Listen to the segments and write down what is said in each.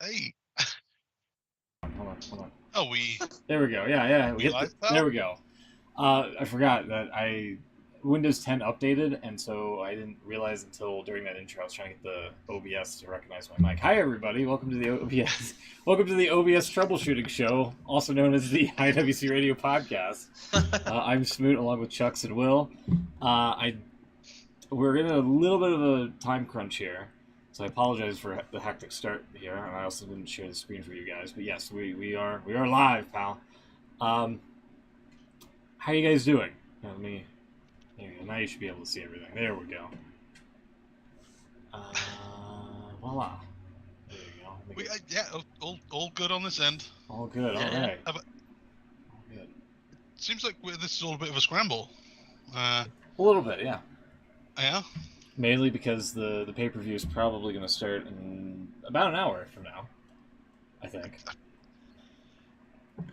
Hey. Hold on. Oh, we. There we go. Yeah. We live, pal? There we go. I forgot that Windows 10 updated, and so I didn't realize until during that intro I was trying to get the OBS to recognize my mic. Hi, everybody. Welcome to the OBS. Welcome to the OBS troubleshooting show, also known as the IWC Radio Podcast. I'm Smoot, along with Chucks and Will. We're in a little bit of a time crunch here, so I apologize for the hectic start here, and I also didn't share the screen for you guys. But yes, we are live, pal. How you guys doing? Let me. There you go. Now you should be able to see everything. There we go. Voila. There you go. Yeah, all good on this end. All good. Yeah, all right. All good. Seems like this is all a bit of a scramble. A little bit, yeah. Yeah. Mainly because the pay-per-view is probably going to start in about an hour from now, I think.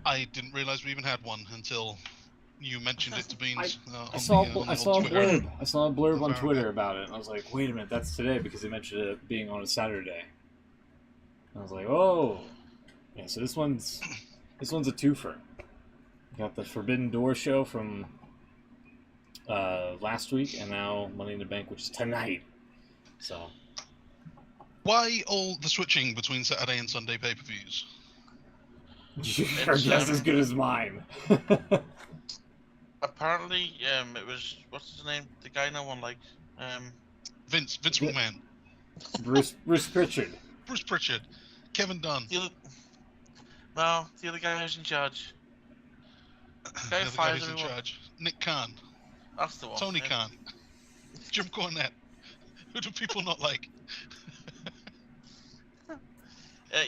I didn't realize we even had one until you mentioned it to Beans. I saw a Twitter. blurb on Twitter about it, and I was like, wait a minute, that's today, because they mentioned it being on a Saturday. And I was like, oh. Yeah, so this one's a twofer. Got the Forbidden Door show from last week, and now Money in the Bank, which is tonight. So Why all the switching between Saturday and Sunday pay-per-views? your guess is as good as mine. Apparently, it was, what's his name? The guy no one likes. Vince McMahon. Bruce Pritchard. Bruce Pritchard. Kevin Dunn. The other guy who's in charge. The other guy who's in charge. Nick Khan. That's the one. Tony yeah. Khan. Jim Cornette. Who do people not like?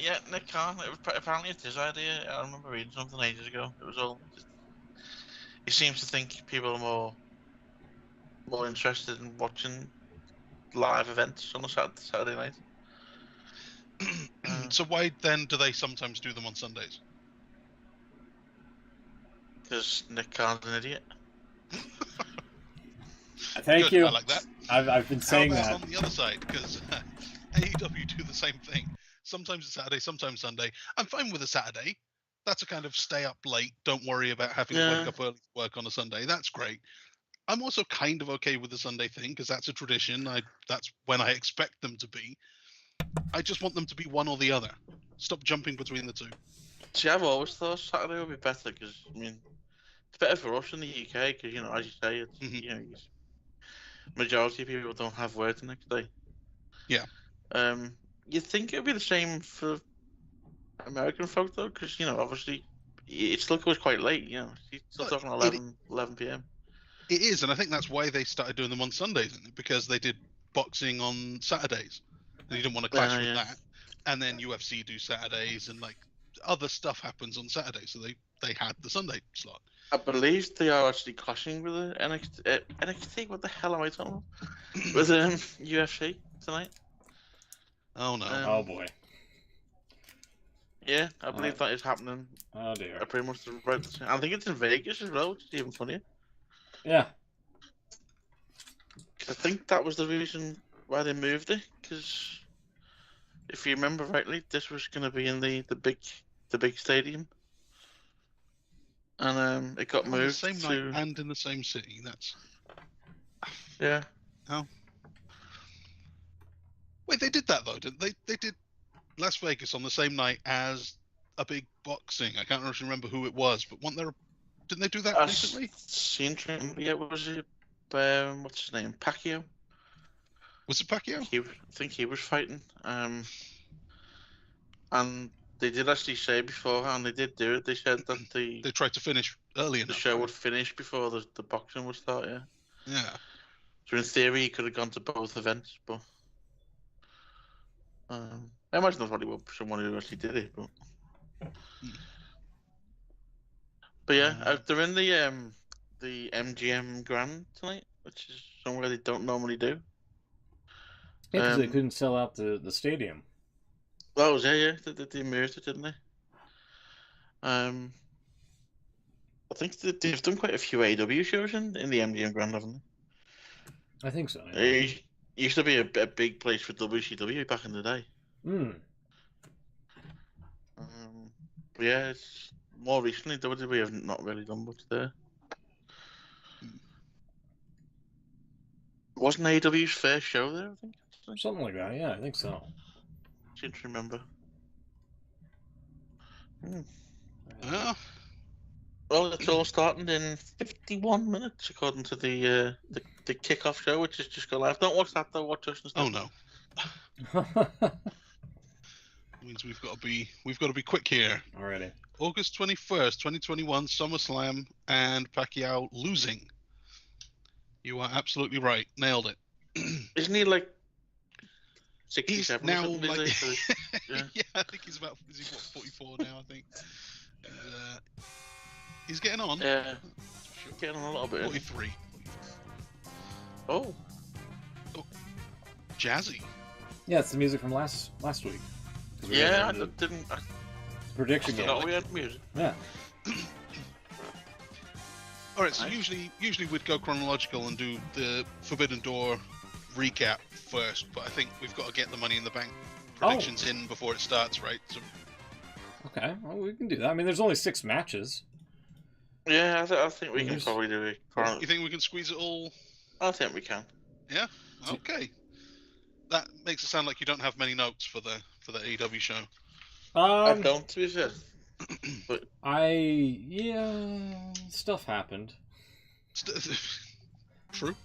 Yeah, Nick Khan. Apparently it's his idea. I remember reading something ages ago. It was all... He seems to think people are more interested in watching live events on a Saturday night. So why then do they sometimes do them on Sundays? Because Nick Khan's an idiot. Thank Good, you. I like that. I've been saying How that. about on the other side? Because AEW do the same thing. Sometimes it's Saturday, sometimes Sunday. I'm fine with a Saturday. That's a kind of stay up late, don't worry about having to wake up early to work on a Sunday. That's great. I'm also kind of okay with the Sunday thing because that's a tradition. That's when I expect them to be. I just want them to be one or the other. Stop jumping between the two. See, I've always thought Saturday would be better because, I mean, it's better for us in the UK because, as you say, it's, majority of people don't have work the next day. Yeah. You'd think it would be the same for American folk, though, because, obviously, it still goes quite late, You're still talking 11 p.m. It is, and I think that's why they started doing them on Sundays, isn't it? Because they did boxing on Saturdays. And you didn't want to clash with that. And then UFC do Saturdays, and, other stuff happens on Saturdays, so they had the Sunday slot. I believe they are actually clashing with the NXT. What the hell am I talking about? With UFC tonight. Oh no! Oh boy! Yeah, I believe that is happening. Oh dear! Pretty much right. I think it's in Vegas as well, which is even funnier. Yeah. I think that was the reason why they moved it. Because if you remember rightly, this was going to be in the big stadium. And it got moved the same night and in the same city. That's Oh. Wait, they did that though, didn't they? They did Las Vegas on the same night as a big boxing. I can't actually remember who it was, but didn't they do that recently? Yeah, was it? What's his name? Pacquiao. Was it Pacquiao? I think he was fighting. And they did actually say beforehand, they did do it. They said that they tried to finish early enough. The show would finish before the boxing would start. Yeah. Yeah. So in theory, he could have gone to both events, but I imagine that's probably someone who actually did it. But yeah, they're in the MGM Grand tonight, which is somewhere they don't normally do. Yeah, because they couldn't sell out the stadium. Oh, yeah. They moved it, didn't they? I think they've done quite a few AEW shows in the MGM Grand, haven't they? I think so. Yeah. It used to be a big place for WCW back in the day. Yeah, it's more recently WWE have not really done much there. Wasn't AEW's first show there? I think Something like that. Yeah, I think so. seem to remember. Yeah. Well, it's all starting in 51 minutes, according to the kickoff show, which is just go live. Don't watch that though. Watch us instead. Oh no. Means we've got to be quick here. Alrighty. August 21st, 2021, SummerSlam and Pacquiao losing. You are absolutely right. Nailed it. Isn't he like He's 67 now or something? like, Yeah. yeah, I think he's about 44 now. I think. And, he's getting on. Yeah, Sure. getting on a little bit. 43. Oh, Jazzy. Yeah, it's the music from last week. 'Cause we yeah. I had the didn't. I prediction game. forgot we had music. Yeah. All right, so Nice. usually we'd go chronological and do the Forbidden Door recap first, but I think we've got to get the Money in the Bank predictions in before it starts, right? So Okay, well, we can do that. I mean, there's only 6 matches. Yeah, I think we can Yes. probably do it. you think we can squeeze it all? I think we can. Yeah. Okay. That makes it sound like you don't have many notes for the AEW show. I don't, to be fair. Stuff happened. True.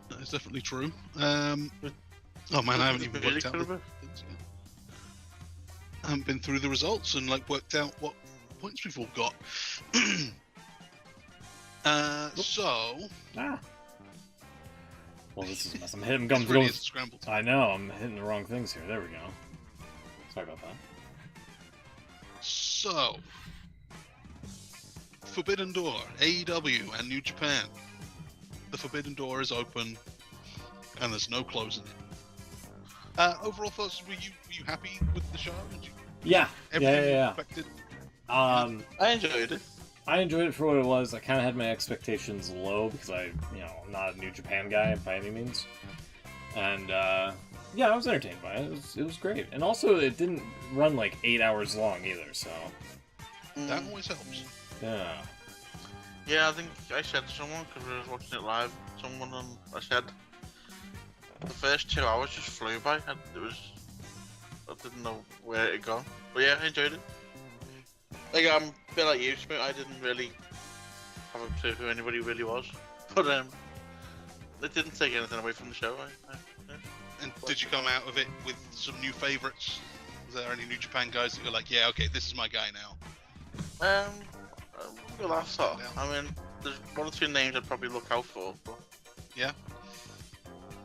That is definitely true. Oh man, I haven't even worked out. I haven't been through the results and worked out what points we've all got. So. Well, this is a mess. I'm hitting It's gums. really is scrambled. I know. I'm hitting the wrong things here. There we go. Sorry about that. So, Forbidden Door, AEW, and New Japan. The Forbidden Door is open, and there's no closing it. Overall thoughts? Were you happy with the show? Yeah. Everything Yeah. expected? I enjoyed it. I enjoyed it for what it was. I kind of had my expectations low because I'm not a New Japan guy by any means. And I was entertained by it. It was great. And also, it didn't run like 8 hours long either. So That always helps. yeah. Yeah, I think I said to someone because we was watching it live. Someone and I said the first 2 hours just flew by. I didn't know where it had gone. But yeah, I enjoyed it. I'm a bit like you, Smith. I didn't really have a clue who anybody really was, but it didn't take anything away from the show. And did you come out of it with some new favourites? Was there any New Japan guys that you're like, yeah, okay, this is my guy now? Well, I thought. I mean, there's 1 or 2 names I'd probably look out for. But Yeah.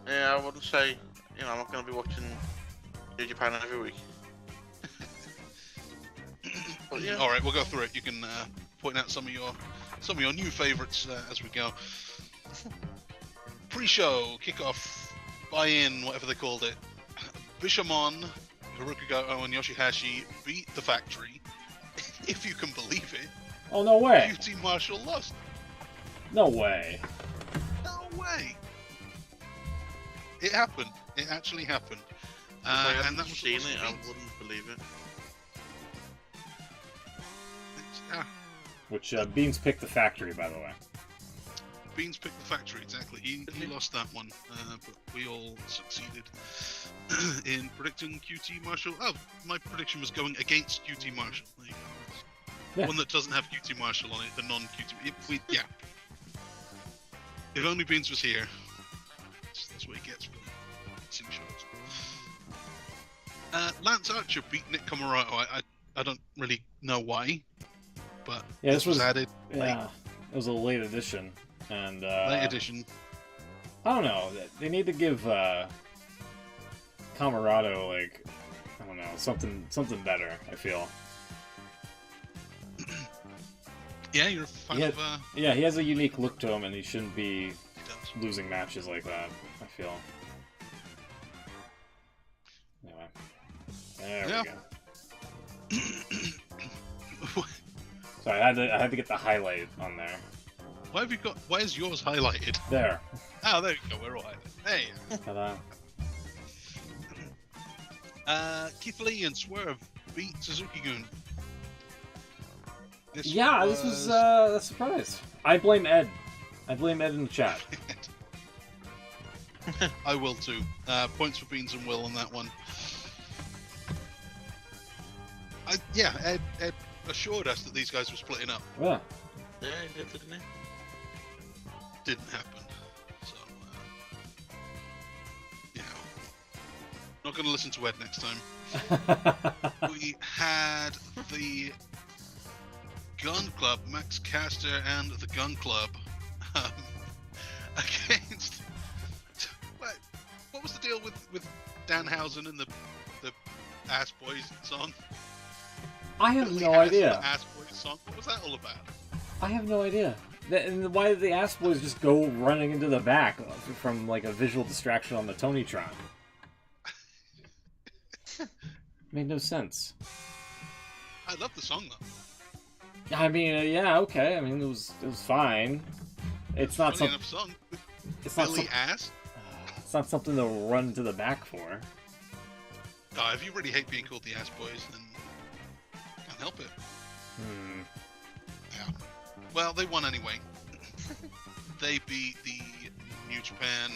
yeah, I wouldn't say. I'm not going to be watching New Japan every week. But yeah. All right, we'll go through it. You can point out some of your new favourites as we go. Pre-show, kickoff, buy-in, whatever they called it. Bishamon, Hiroki Goto, and Yoshihashi beat the Factory. If you can believe it. Oh, no way. QT Marshall lost. No way. No way. It happened. It actually happened. If I And hadn't that was seen supposed it, to I be- wouldn't believe it. Which Beans picked the Factory, by the way. Beans picked the Factory, exactly. He lost that one, but we all succeeded in predicting QT Marshall. Oh, my prediction was going against QT Marshall. There you go. Yeah. One that doesn't have QT Marshall on it, the non-QT. Yeah. If only Beans was here. That's what he gets for missing shows. Lance Archer beat Nick Comoroto. I don't really know why, but Yeah, this was added late. Yeah, it was a late edition, and Late edition. I don't know. They need to give Camarado I don't know, something better. I feel. Yeah, you're a fan of. Yeah, he has a unique look to him, and he shouldn't be He does. losing matches like that. I feel. Anyway, there we go. So I had to get the highlight on there. Why is yours highlighted? There. Oh, there you go. We're all highlighted. Hey. Ta-da. Keith Lee and Swerve beat Suzuki-gun. This was a surprise. I blame Ed. I blame Ed in the chat. I will too. Points for Beans and Will on that one. Ed assured us that these guys were splitting up. Yeah. Yeah, he did, didn't he? Didn't happen. So, not going to listen to Ed next time. We had the Gun Club, Max Caster and the Gun Club, against. What was the deal with Danhausen and the Ass Boys song? I have no idea. Ass Boys song. What was that all about? I have no idea. And why did the Ass Boys just go running into the back from like a visual distraction on the Tonytron? Made no sense. I love the song though. I mean, yeah, okay. I mean, it was fine. It's not funny enough song. It's not Billy Ass. It's not something to run to the back for. If you really hate being called the Ass Boys, then can't help it. Yeah. Well, they won anyway. They beat the New Japan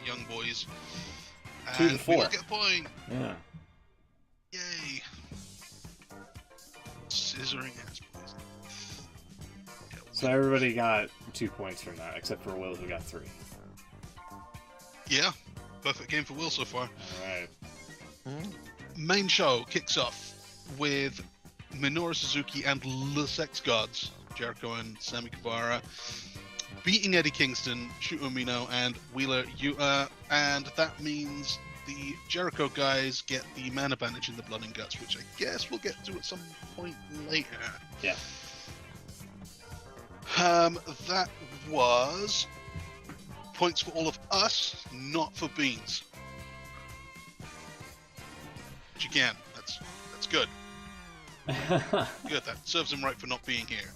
Young Boys. 2-4. We all get a point. Yeah. Yay. Scissoring Ass Boys. Yeah, So everybody got 2 points from that, except for Will, who got 3. Yeah. Perfect game for Will so far. Alright. Main show kicks off with Minoru Suzuki and the Sex Gods, Jericho and Sammy Guevara, beating Eddie Kingston, Shota Umino, and Wheeler Yuta, and that means the Jericho guys get the man advantage in the Blood and Guts, which I guess we'll get to at some point later. Yeah. That was points for all of us, not for Beans. Which again, that's good. Good, that serves him right for not being here.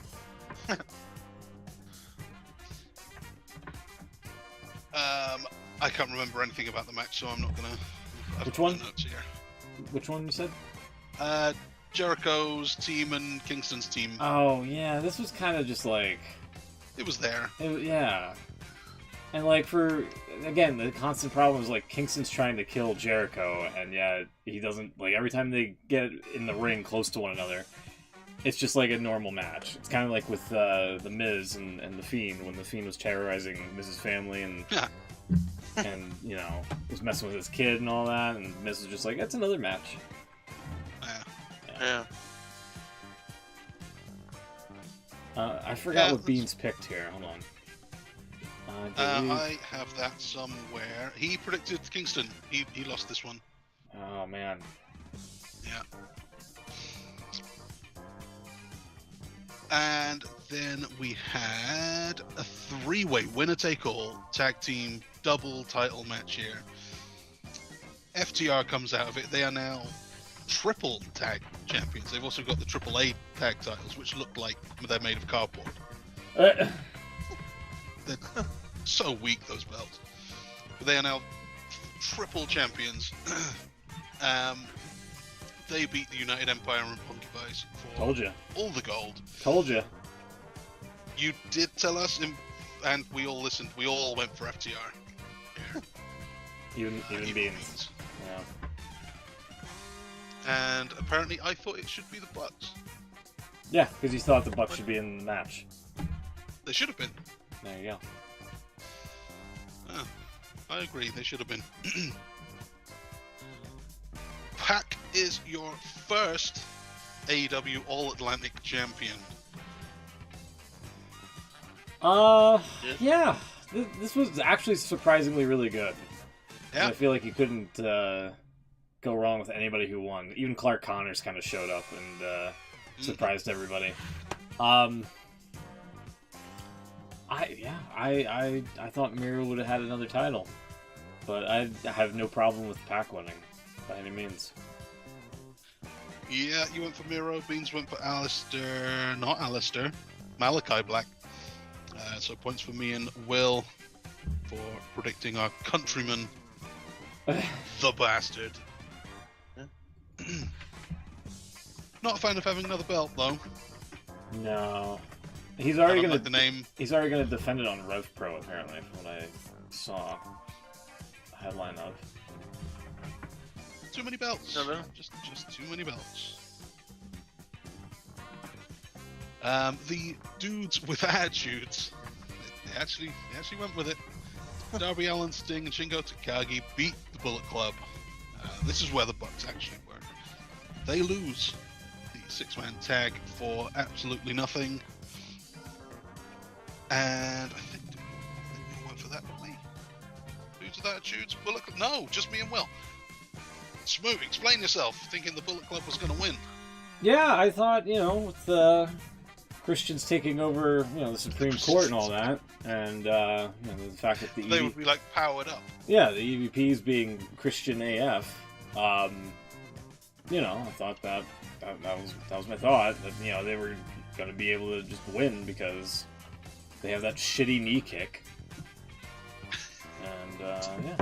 I can't remember anything about the match, so I'm not gonna. Which one? Notes here. Which one you said? Jericho's team and Kingston's team. Oh yeah, this was kind of just like. It was there. Yeah. And like again, the constant problem is like Kingston's trying to kill Jericho, and yeah, he doesn't, like every time they get in the ring close to one another, it's just like a normal match. It's kind of like with the Miz and the Fiend, when the Fiend was terrorizing Miz's family and and was messing with his kid and all that, and Miz was just like, that's another match. Yeah. I forgot what Beans picked here. Hold on. I have that somewhere. He predicted Kingston. He lost this one. Oh man. Yeah. And then we had a 3-way winner-take-all tag team double title match here. FTR comes out of it. They are now triple tag champions. They've also got the AAA tag titles, which look like they're made of cardboard. They're so weak, those belts. But they are now triple champions. They beat the United Empire and Punky Vice for all the gold. Told you. You did tell us, and we all listened. We all went for FTR. Yeah. Even Beans. Yeah. And apparently I thought it should be the Bucks. Yeah, because you thought the Bucks should be in the match. They should have been. There you go. Oh, I agree, they should have been. Pac is your first AEW All-Atlantic champion. Yeah. This was actually surprisingly really good. Yeah. I feel like you couldn't go wrong with anybody who won. Even Clark Connors kind of showed up and surprised everybody. I thought Miro would have had another title, but I have no problem with Pac winning by any means. Yeah, you went for Miro. Beans went for Alistair. Not Alistair. Malachi Black. So points for me and Will for predicting our countryman, the bastard. Not a fan of having another belt though. No, he's I already don't gonna like the name. he's already gonna defend it on Rev Pro apparently, from what I saw a headline of. Too many belts. No, no. Just too many belts. The dudes with attitudes, they actually went with it. Darby Allin, Sting, and Shingo Takagi beat the Bullet Club. This is where the Bucks actually work. They lose the six-man tag for absolutely nothing. And I think we went for that, didn't we? Dudes with attitudes, Bullet Club? No, just me and Will. Smooth, explain yourself, thinking the Bullet Club was going to win. Yeah, I thought, with Christians taking over, the Supreme Court and all that, and the fact that they would be like powered up. Yeah, the EVPs being Christian AF. I thought that was my thought, that they were going to be able to just win because they have that shitty knee kick. And yeah.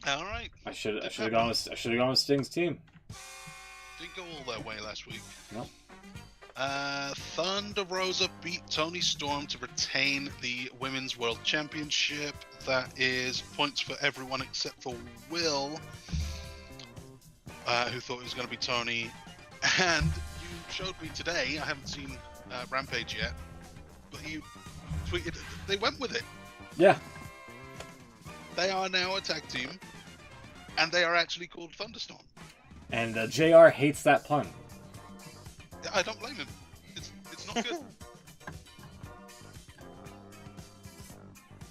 All right. I should have gone with Sting's team. Didn't go all their way last week. No. Thunder Rosa beat Toni Storm to retain the Women's World Championship. That is points for everyone except for Will, who thought it was going to be Toni. And you showed me today, I haven't seen Rampage yet, but you tweeted, they went with it. Yeah. They are now a tag team, and they are actually called Thunderstorm. And JR hates that pun. I don't blame him. It's not good.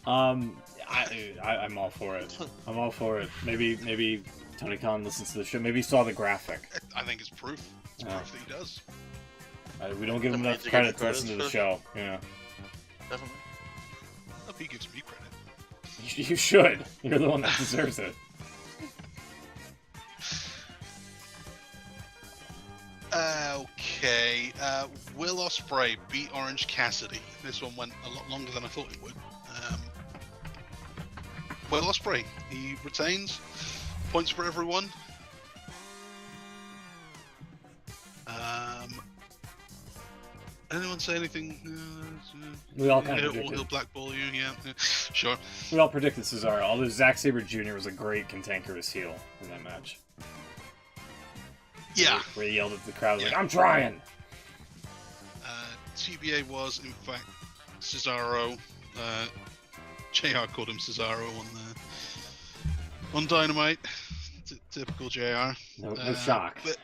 I'm all for it. I'm all for it. Maybe Tony Khan listens to the show. Maybe he saw the graphic. I think it's proof. It's proof that he does. We don't give him enough credit to listen to the show. Yeah. Definitely. I hope he gives me credit. You should. You're the one that deserves it. Okay. Will Ospreay beat Orange Cassidy. This one went a lot longer than I thought it would. Will Ospreay, he retains. Points for everyone. Anyone say anything? We all kind of He'll blackball you, yeah. Sure. We all predicted Cesaro, although Zack Sabre Jr. was a great cantankerous heel in that match. Yeah. Where he yelled at the crowd like, "I'm trying!" TBA was, in fact, Cesaro. JR called him Cesaro on Dynamite. Typical JR. No shock. But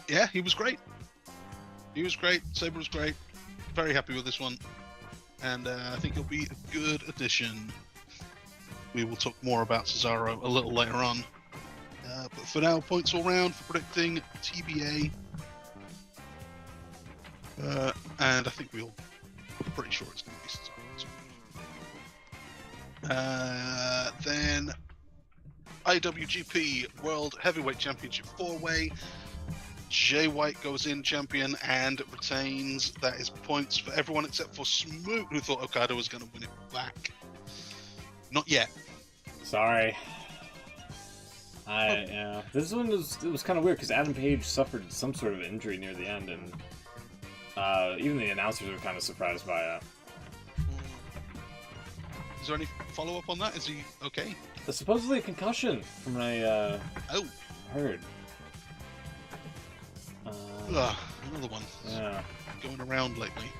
yeah, he was great. He was great. Sabre was great. Very happy with this one. And I think it'll be a good addition. We will talk more about Cesaro a little later on. But for now, points all round for predicting TBA. And I think we're pretty sure it's going to be Cesaro. Then IWGP World Heavyweight Championship 4-way. Jay White goes in champion and retains. That is points for everyone except for Smoot, who thought Okada was going to win it back. Not yet. Sorry. Yeah. This one was kind of weird because Adam Page suffered some sort of injury near the end, and even the announcers were kind of surprised by it. Is there any follow-up on that? Is he okay? It's supposedly a concussion, from what I heard. Another one. Yeah. Going around lately.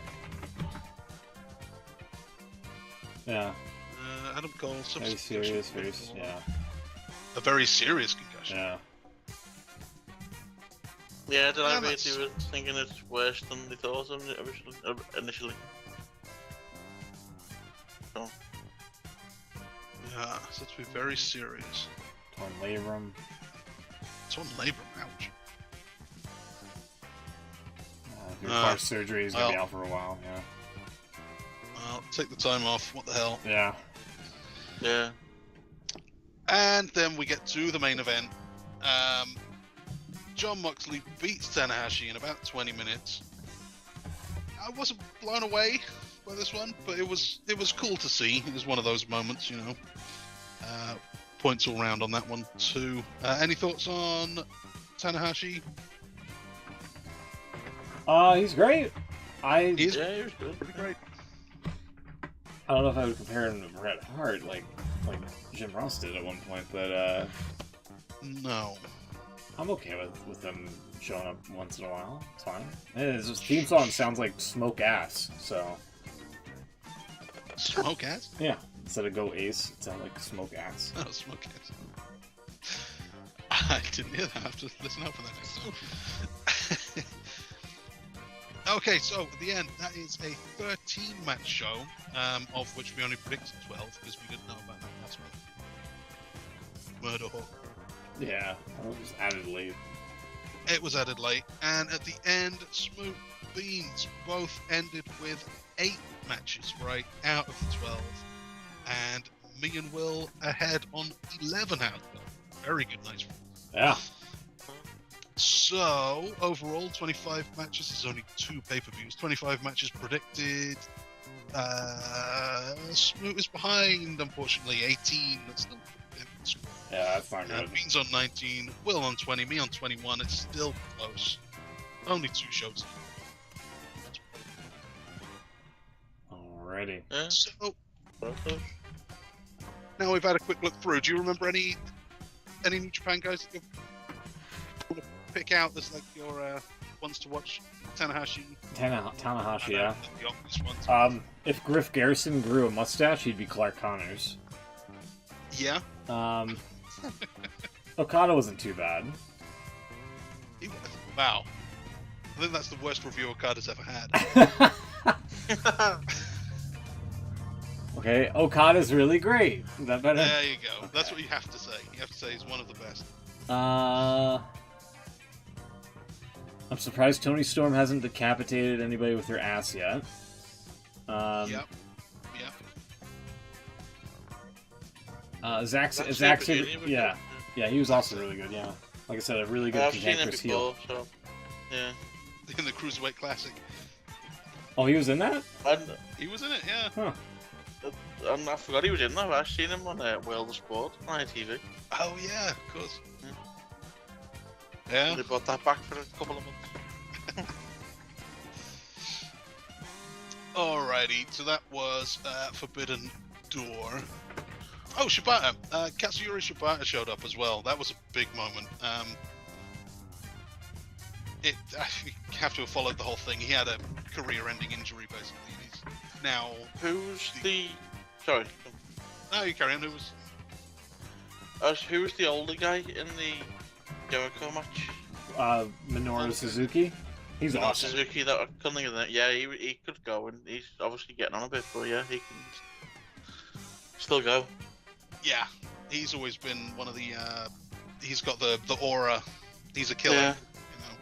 Yeah. Adam Cole. Very serious. Yeah. A very serious concussion. Yeah. Yeah, did I read you were thinking it's worse than they thought initially? Oh. Yeah, so it's be very serious. Torn labrum. Torn labrum, ouch. Require surgery. He's gonna be out for a while. Yeah. Well, take the time off. What the hell? Yeah. Yeah. And then we get to the main event. Jon Moxley beats Tanahashi in about 20 minutes. I wasn't blown away by this one, but it was cool to see. It was one of those moments, you know. points all round on that one too. Any thoughts on Tanahashi? He's great. He is Yeah, he was good. pretty great. I don't know if I would compare him to Bret Hart like Jim Ross did at one point, but No. I'm okay with them showing up once in a while. It's fine. His theme song sounds like Smoke Ass, so Smoke ass? yeah. Instead of Go Ace, it sounds like Smoke Ass. Oh, smoke ass. I didn't hear that. I have to listen out for that next time. Okay, so at the end, that is a 13-match show, of which we only predicted 12 because we didn't know about that last month. Murder Hawk. Yeah, it was added late. It was added late, and at the end, Smoke Beans both ended with 8 matches right out of the 12, and me and Will ahead on 11 out of 12. Very good nights. Yeah. So, overall, 25 matches is only 2 pay-per-views. 25 matches predicted. Smoot is behind, unfortunately. 18. That's still Yeah, that's not good. Beans on 19. Will on 20. Me on 21. It's still close. Only 2 shows. Alrighty. Yeah. So, now we've had a quick look through. Do you remember any New Japan guys that you want to pick out as like your ones to watch? Tanahashi. Tanahashi, yeah. The obvious ones. If Griff Garrison grew a mustache, he'd be Clark Connors. Yeah. Okada wasn't too bad. Wow. I think that's the worst review Okada's ever had. Okay, Okada's really great. Is that better? There you go. That's what you have to say. You have to say he's one of the best. I'm surprised Tony Storm hasn't decapitated anybody with her ass yet. Yep. Zack Sabre, yeah, he was also really good. Yeah, like I said, a really good I've seen him cantankerous before, heel. so yeah. In the Cruiserweight Classic. Oh, he was in that? He was in it, yeah. Huh. I forgot he was in there. I've seen him on World of Sport on ITV. Oh yeah, of course. Yeah. They brought that back for a couple of months. Alrighty, so that was Forbidden Door. Oh, Shibata. Katsuyori Shibata showed up as well. That was a big moment. You have to have followed the whole thing. He had a career-ending injury, basically. He's now... Who's the... Sorry. No, you carry on. Who was the older guy in the Jericho match? Minoru Suzuki. He's Not awesome. Suzuki, that I couldn't think of that. Yeah, he could go, and he's obviously getting on a bit, but yeah, he can still go. Yeah, he's always been one of the... he's got the aura. He's a killer. Yeah. You know,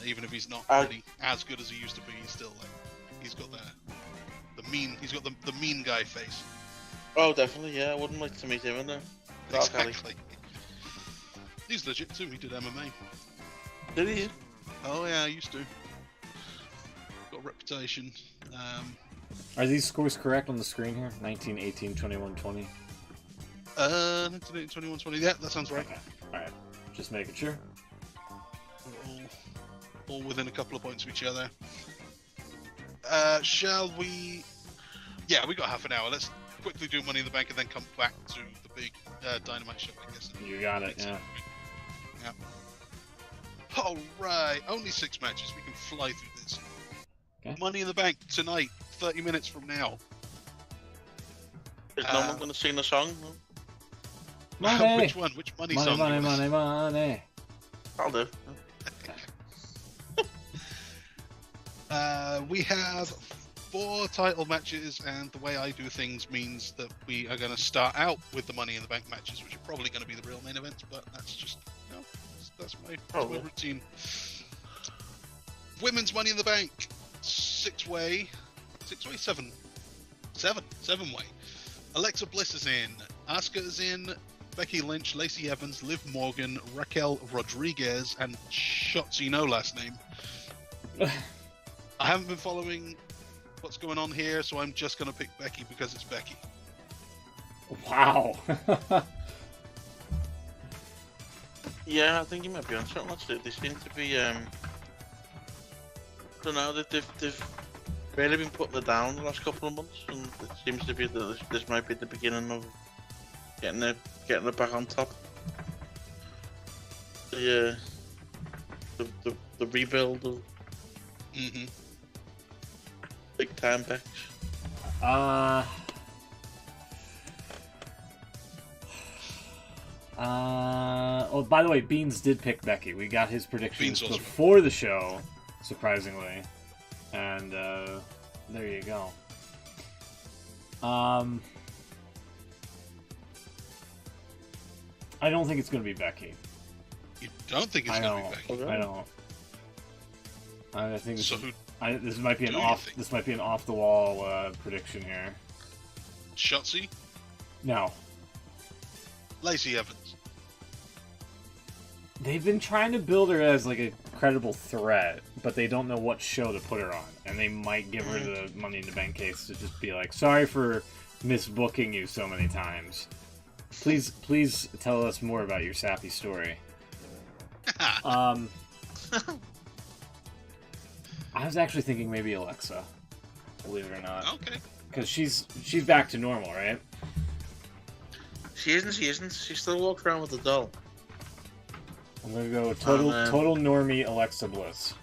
even if he's not really as good as he used to be, he's still like... He's got the mean... He's got the mean guy face. Oh, definitely, yeah. I wouldn't like to meet him in there. Exactly. He's legit too. He did MMA. Did he? Oh yeah, I used to. Got a reputation. Are these scores correct on the screen here? 19, 18, 21, 20? 19, 21, 20. Yeah, that sounds right. Okay. Alright. Just making sure. All within a couple of points of each other. Shall we... Yeah, we got half an hour. Let's quickly do Money in the Bank and then come back to the big Dynamite show, I guess. You got it, yeah. Alright, only 6 matches. We can fly through this. Okay. Money in the Bank tonight, 30 minutes from now. Is no one going to sing the song? Money! Which one? Which money song? Money. I'll do. We have 4 title matches, and the way I do things means that we are going to start out with the Money in the Bank matches, which are probably going to be the real main events, but that's just, you know, that's my routine. Women's Money in the Bank, 7-way. Alexa Bliss is in, Asuka is in, Becky Lynch, Lacey Evans, Liv Morgan, Raquel Rodriguez, and Shotzi, no last name. I haven't been following what's going on here, so I'm just going to pick Becky because it's Becky. Wow. Yeah, I think you might be on something. Actually, they seem to be. I don't know. They've really been putting it down the last couple of months, and it seems to be that this might be the beginning of getting it back on top. The rebuild of big time packs. Oh, by the way, Beans did pick Becky. We got his predictions Beans before the show, surprisingly. And, there you go. I don't think it's going to be Becky. You don't think it's going to be Becky? I don't. I think this, So this might be an off the wall prediction here. Shotzi? No. Lacey Evans. They've been trying to build her as like a credible threat, but they don't know what show to put her on, and they might give her the Money in the Bank case to just be like, "Sorry for misbooking you so many times. Please tell us more about your sappy story." I was actually thinking maybe Alexa, believe it or not. Okay. Because she's back to normal, right? She isn't. She still walks around with the doll. I'm gonna go total normie Alexa Bliss.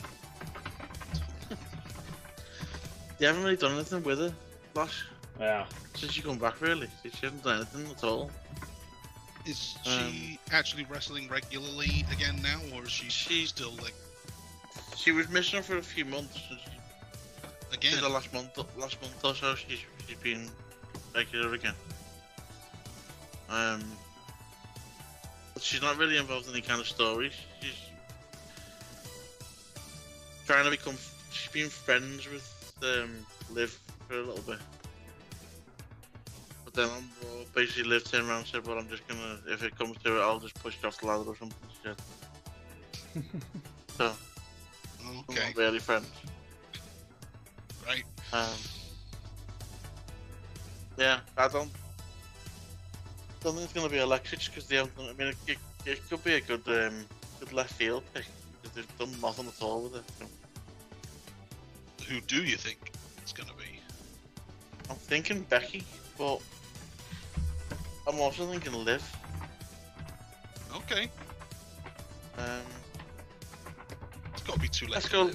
They haven't really done anything with her, Flash. Yeah. Since she come back, really. She hasn't done anything at all. Is she actually wrestling regularly again now, or is she still like? She was missing for a few months. Again. The last month or so, she's been regular again. But she's not really involved in any kind of stories. She's trying to become. She's been friends with Liv for a little bit. But then basically Liv turned around and said, "Well, I'm just gonna, if it comes to it, I'll just push you off the ladder or something." She said. So, okay. We're not really friends. Right. Yeah, I don't think it's gonna be Alexis because they haven't. I mean, it could be a good left field pick because they've done nothing at all with it. So. Who do you think it's gonna be? I'm thinking Becky, but I'm also thinking Liv. Okay. It's got to be too late. Let's go.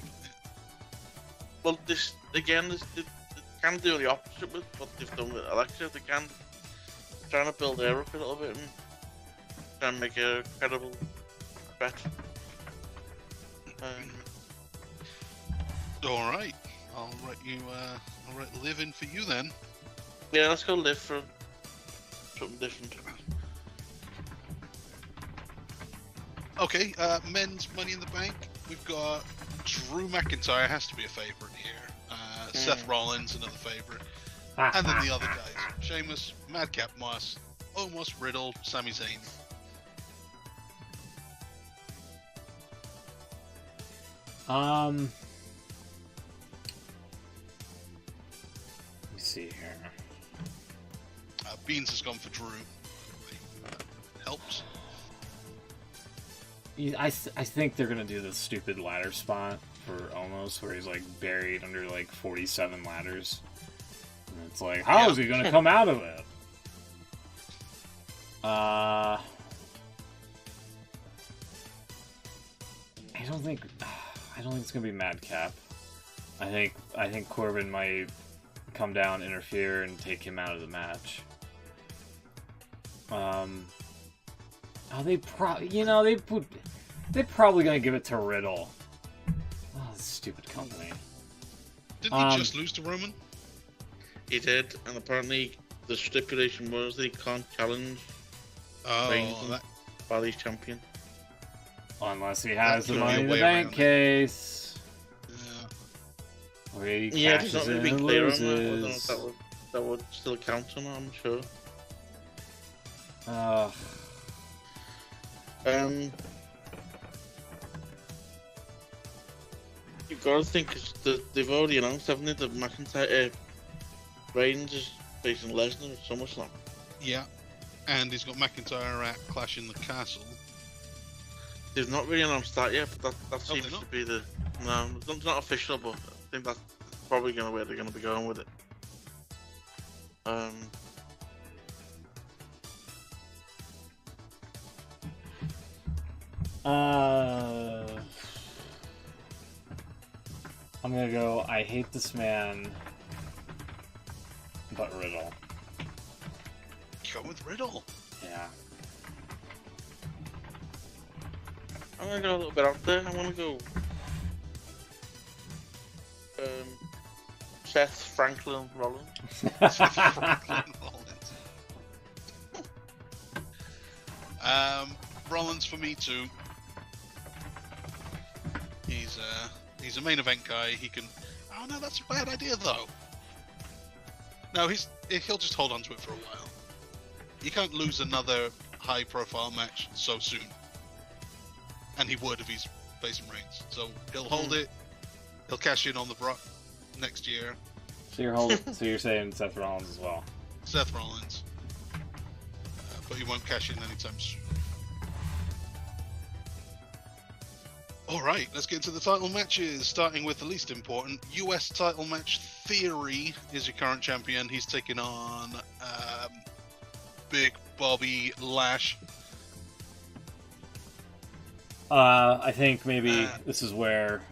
Well, this again, they can do the opposite with what they've done with Alexa. They can trying to build her up a little bit and try and make her a credible threat. All right. I'll write you. I'll write Liv in for you then. Yeah, let's go Liv for something different. Okay. Men's Money in the Bank. We've got Drew McIntyre has to be a favorite here. Seth Rollins, another favorite. And then the other guys: Sheamus, Madcap Moss, Omos, Riddle, Sami Zayn. Let me see here. Beans has gone for Drew. Helps. I think they're gonna do the stupid ladder spot for Omos, where he's like buried under like 47 ladders. And it's like, how is he gonna come out of it? I don't think it's gonna be Madcap. I think Corbin might come down, interfere, and take him out of the match. They're probably gonna give it to Riddle. Oh, this stupid company. Didn't he just lose to Roman? He did, and apparently the stipulation was that he can't challenge Reigns while he's champion. Unless he has the Money in the Bank case. Yeah. Or he It's not cashes really in been and clear on that. I don't know loses. if that would still count or not, I'm sure. You've got to think, because they've already announced, haven't they, that McIntyre, Reigns is facing Lesnar at SummerSlam. Yeah, and he's got McIntyre at Clash in the Castle. They've not really announced that yet, but that Oh, seems they're to not? be the... No, it's not official, but I think that's probably where they're going to be going with it. I'm gonna go, I hate this man, but Riddle. Go with Riddle. Yeah. I'm going to go a little bit out there. I want to go... Seth Franklin Rollins. Franklin Rollins. Rollins for me too. He's a main event guy. He can. Oh no, that's a bad idea though. No, he'll just hold on to it for a while. You can't lose another high-profile match so soon. And he would if he's facing Reigns. So he'll hold it. He'll cash in on the Brock next year. So you're saying Seth Rollins as well? Seth Rollins. But he won't cash in anytime soon. Alright, let's get into the title matches, starting with the least important. US title match. Theory is your current champion. He's taking on Big Bobby Lash. I think maybe this is where,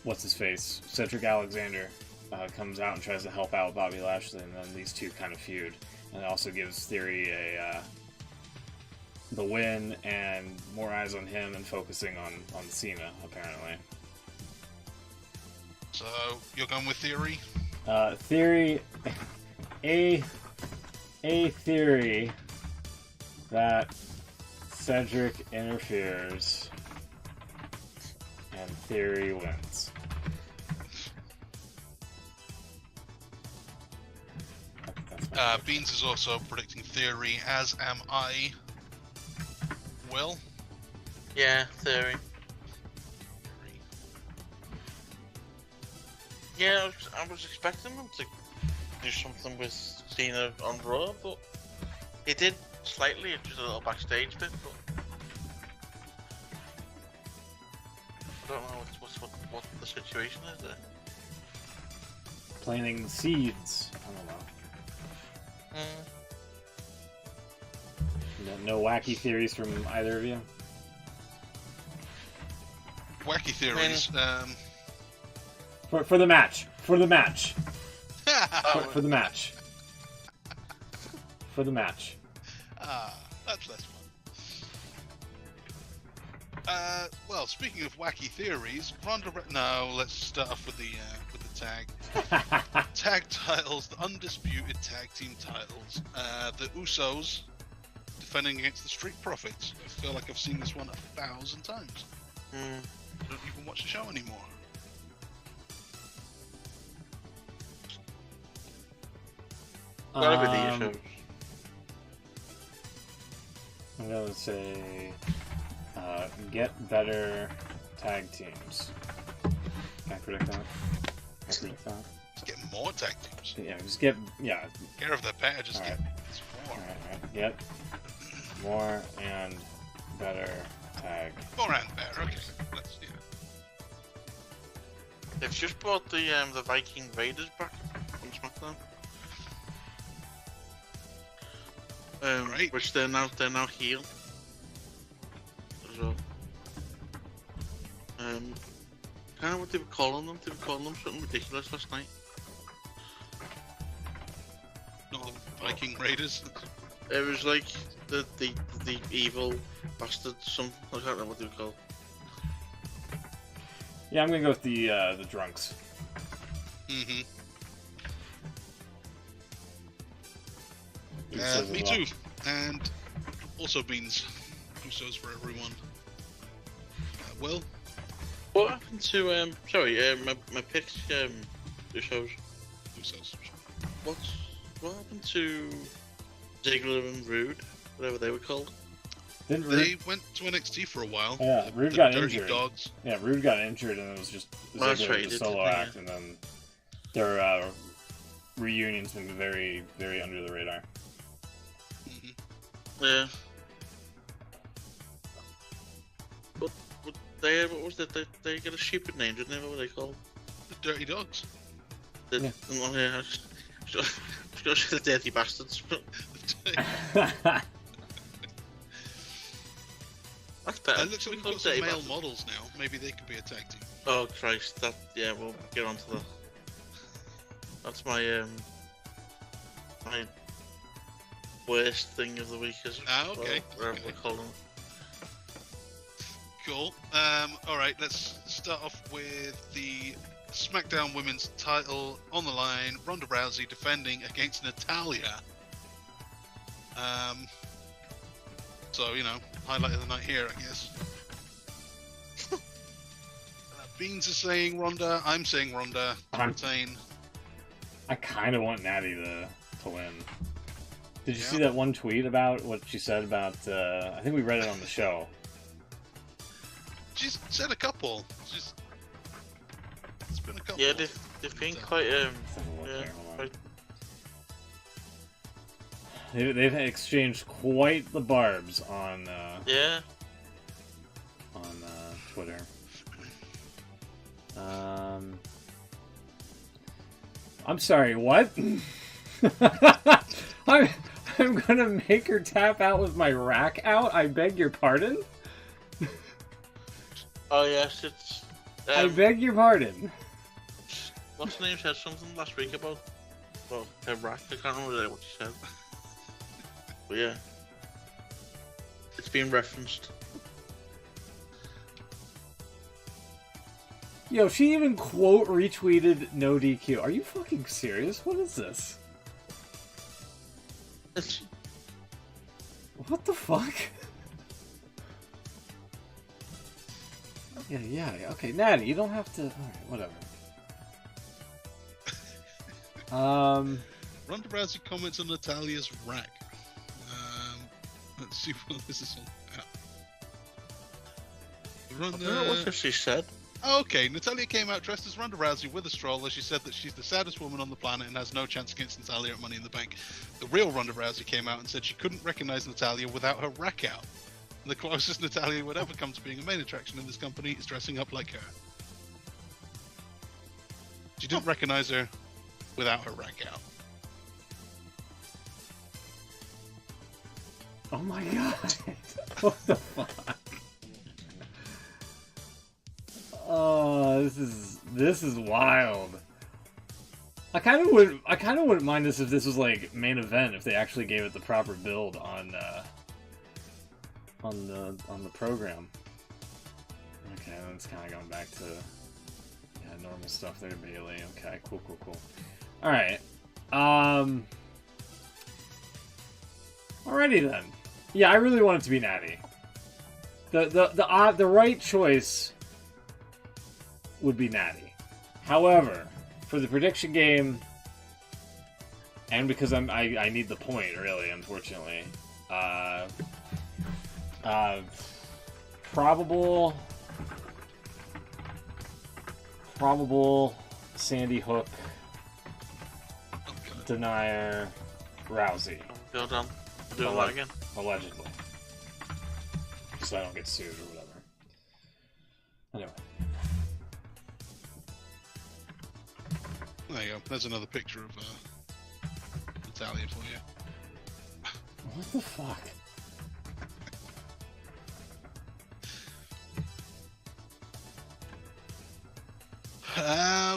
what's his face? Cedric Alexander comes out and tries to help out Bobby Lashley, and then these two kind of feud. And it also gives Theory the win and more eyes on him and focusing on Cena, apparently. So, you're going with Theory? Theory... A theory that Cedric interferes and Theory wins. Beans is also predicting Theory, as am I. Will? Yeah, Theory. Yeah, I was expecting him to do something with Cena on Raw, but he did slightly, just a little backstage bit, but I don't know what the situation is there. Planting the seeds. I don't know. No wacky theories from either of you? Wacky theories. For the match. For the match. For the match. For the match. That's less fun. Well, speaking of wacky theories, no, let's start off with the tag. Tag titles, the undisputed tag team titles. The Usos defending against the Street Profits. I feel like I've seen this one 1,000 times. I don't even watch the show anymore. Gotta be the Usos. I'm gonna say get better tag teams. Can I predict that? Just get more tag teams. Yeah, Care of the better, just All get right. more. Alright. Get more and better tag. More and better, okay. They've just brought the Viking Raiders back on SmackDown. Right. Which they're now heel as well. Kind of what they were calling them. They were calling them something ridiculous last night. Not the Viking Raiders. It was like the evil bastards. Some I can't remember what they were called. Yeah, I'm gonna go with the drunks. Mm-hmm. Me too. And also Beans. Usos for everyone. Will? What happened to my picks Usos? Usos. What happened to Ziggler and Rude, whatever they were called? They went to NXT for a while. Yeah, Rude got Dirty injured. Dogs. Yeah, Rude got injured, and it was just a solo act, and then their reunion's been very, very under the radar. Yeah. But what was it? They get a stupid name, didn't they? What were they called? The Dirty Dogs. Yeah. Oh, yeah. I was gonna say the Dirty Bastards. But that's better. It looks like we've got some male models now. Maybe they could be a tag team. Oh Christ! Yeah, we'll get on to that. That's my my worst thing of the week, is okay. Whatever we call them. Cool. All right, let's start off with the SmackDown Women's title on the line. Ronda Rousey defending against Natalya. So, highlight of the night here, I guess. Beans is saying Ronda. I'm saying Ronda. I kind of want Natty to win. Did you see that one tweet about what she said about? I think we read it on the show. She's said a couple. It's been a couple. Yeah, they've been quite They've exchanged quite the barbs on Twitter. I'm sorry, what? I'm gonna make her tap out with my rack out? I beg your pardon? Oh yes, it's... I beg your pardon. What's her name said something last week about her rack? I can't remember what she said. But yeah. It's been referenced. Yo, she even quote retweeted no DQ. Are you fucking serious? What is this? What the fuck? Yeah, okay, Natty, you don't have to... Alright, whatever. Ronda Rousey comments on Natalya's rack. Let's see what this is all about. I don't know what she said. Okay, Natalya came out dressed as Ronda Rousey with a stroller. She said that she's the saddest woman on the planet and has no chance against Natalya at Money in the Bank. The real Ronda Rousey came out and said she couldn't recognize Natalya without her rack out. And the closest Natalya would ever come to being a main attraction in this company is dressing up like her. She didn't recognize her without her rack out. Oh my god. What the fuck? Oh, this is wild. I kind of wouldn't mind this if this was like main event, if they actually gave it the proper build on the program. Okay, then it's kind of going back to normal stuff there, Bailey. Okay, cool. All right. Alrighty then. Yeah, I really want it to be Natty. The right choice would be Natty. However, for the prediction game, and because I need the point, really, unfortunately, probable Sandy Hook denier Rousey. Go down. Do that again. Allegedly. So I don't get sued or whatever. Anyway. There you go. There's another picture of Natalya for you. What the fuck?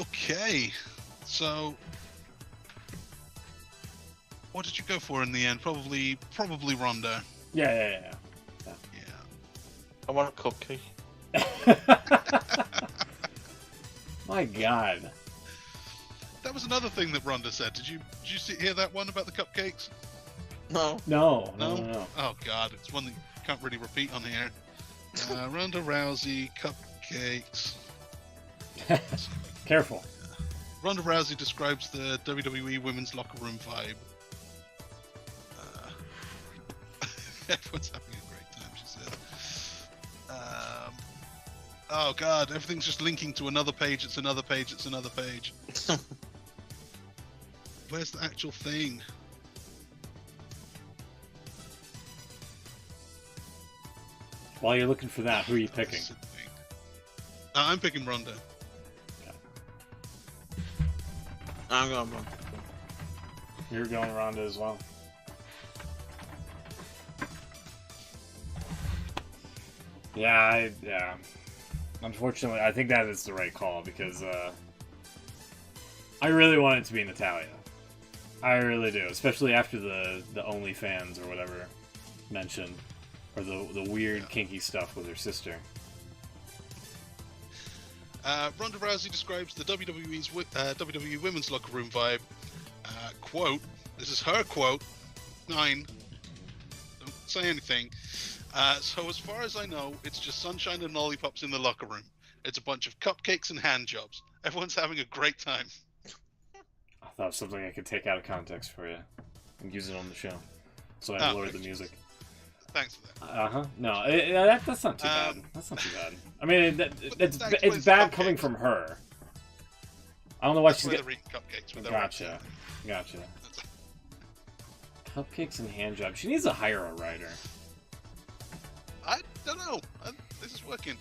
Okay. So, what did you go for in the end? Probably Ronda. Yeah. I want a cupcake. My God. That was another thing that Ronda said. Did you hear that one about the cupcakes? No. No. Oh God, it's one that you can't really repeat on here. Ronda Rousey cupcakes. Careful. Ronda Rousey describes the WWE women's locker room vibe. Everyone's having a great time, she said. Oh God, everything's just linking to another page. It's another page. Where's the actual thing? While you're looking for that, who are you picking? I'm picking Ronda. Okay. I'm going Ronda. You're going Ronda as well. Yeah, yeah. Unfortunately, I think that is the right call because I really want it to be Natalya. I really do, especially after the OnlyFans or whatever mentioned, or the weird kinky stuff with her sister. Ronda Rousey describes the WWE's WWE Women's Locker Room vibe. Quote, this is her quote, 9, don't say anything. So as far as I know, it's just sunshine and lollipops in the locker room. It's a bunch of cupcakes and hand jobs. Everyone's having a great time. I thought of something I could take out of context for you and use it on the show. So I lowered the music. Thanks for that. Uh-huh. No, that's not too bad. That's not too bad. I mean, it's bad coming from her. I don't know why she's getting cupcakes with Gotcha. Cupcakes and hand jobs. She needs to hire a writer. I don't know. This is working.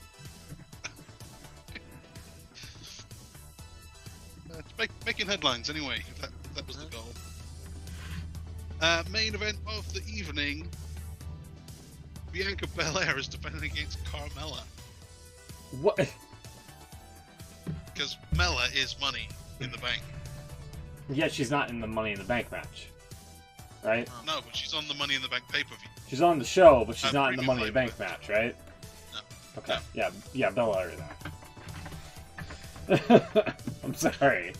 It's making headlines anyway. That was the goal. Main event of the evening. Bianca Belair is defending against Carmella. What? Because Mella is Money in the Bank. Yeah, she's not in the Money in the Bank match, right? No, but she's on the Money in the Bank pay-per-view. She's on the show, but she's not in the Money in the Bank match, right? No. Okay. No. Yeah, Belair there. I'm sorry.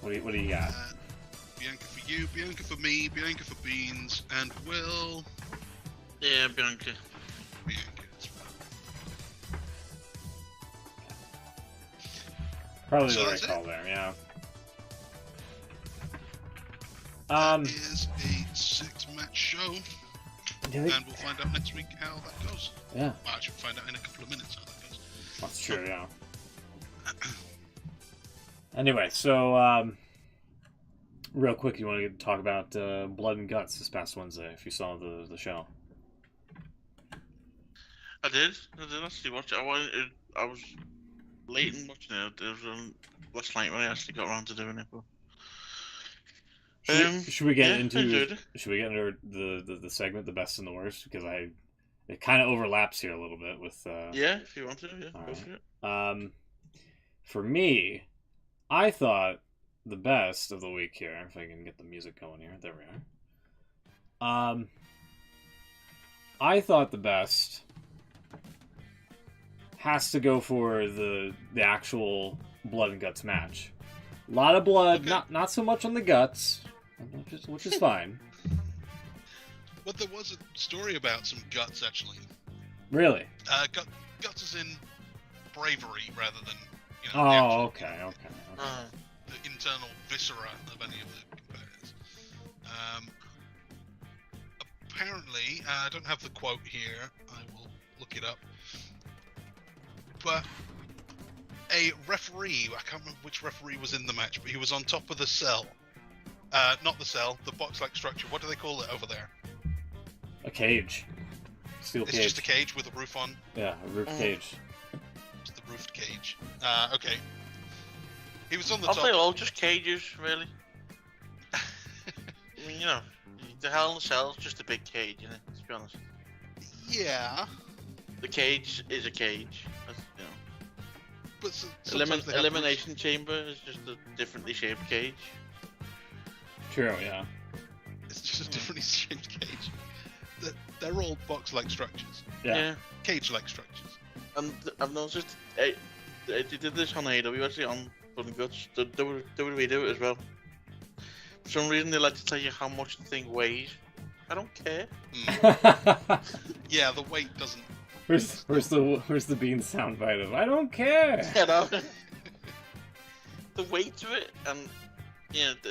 What do you got? Bianca for you, Bianca for me, Bianca for Beans, and Will. Yeah, Bianca. Bianca as well. Probably the right call there, yeah. That is a 6-match show. And we'll find out next week how that goes. Yeah. Well, I should find out in a couple of minutes how that goes. That's true, yeah. Anyway, so real quick, you want to talk about Blood and Guts this past Wednesday, if you saw the show. I did actually watch it. I was late in watching it. It was last night when I actually got around to doing it. But, should we get into the segment, the best and the worst? Because it kind of overlaps here a little bit with. Yeah, if you want to, yeah, go for it. For me, I thought the best of the week here, if I can get the music going here. There we are. I thought the best has to go for the actual Blood and Guts match. A lot of blood, okay. not so much on the guts, which is fine. But there was a story about some guts, actually. Really? Guts is in bravery rather than, Oh, okay. The internal viscera of any of the competitors. Apparently, I don't have the quote here. I will look it up. But a referee, I can't remember which referee was in the match, but he was on top of the cell. Not the cell, the box-like structure. What do they call it over there? A cage. Steel cage. It's just a cage with a roof on. Yeah, a roof cage. It's the roofed cage. Okay. He was on the Aren't top. they all just cages, really? I mean, the Hell in a Cell is just a big cage, isn't it? To be honest. Yeah. The cage is a cage. But Elimination Chamber is just a differently shaped cage. True, yeah. It's just a differently shaped cage. They're all box-like structures. Yeah. Cage-like structures. And I've noticed they did this on AEW actually on Blood and Guts. WWE do it as well. For some reason they like to tell you how much the thing weighs. I don't care. Yeah, the weight doesn't. Where's the Bean soundbite of I don't care. The weight of it and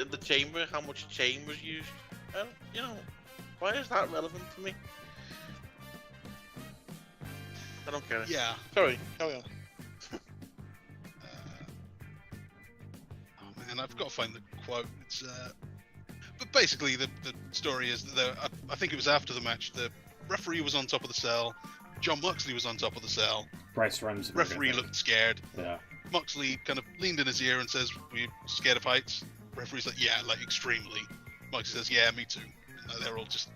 the chamber, how much chain was used. Why is that relevant to me? I don't care. Yeah. Sorry, carry on. Oh man, and I've got to find the quote. It's but basically the story is that I think it was after the match. The referee was on top of the cell. John Moxley was on top of the cell. Bryce Remsburg. Referee looked scared. Yeah. Moxley kind of leaned in his ear and says, "Were you scared of heights?" Referee's like, "Yeah, like extremely." Moxley says, "Yeah, me too." And they're all just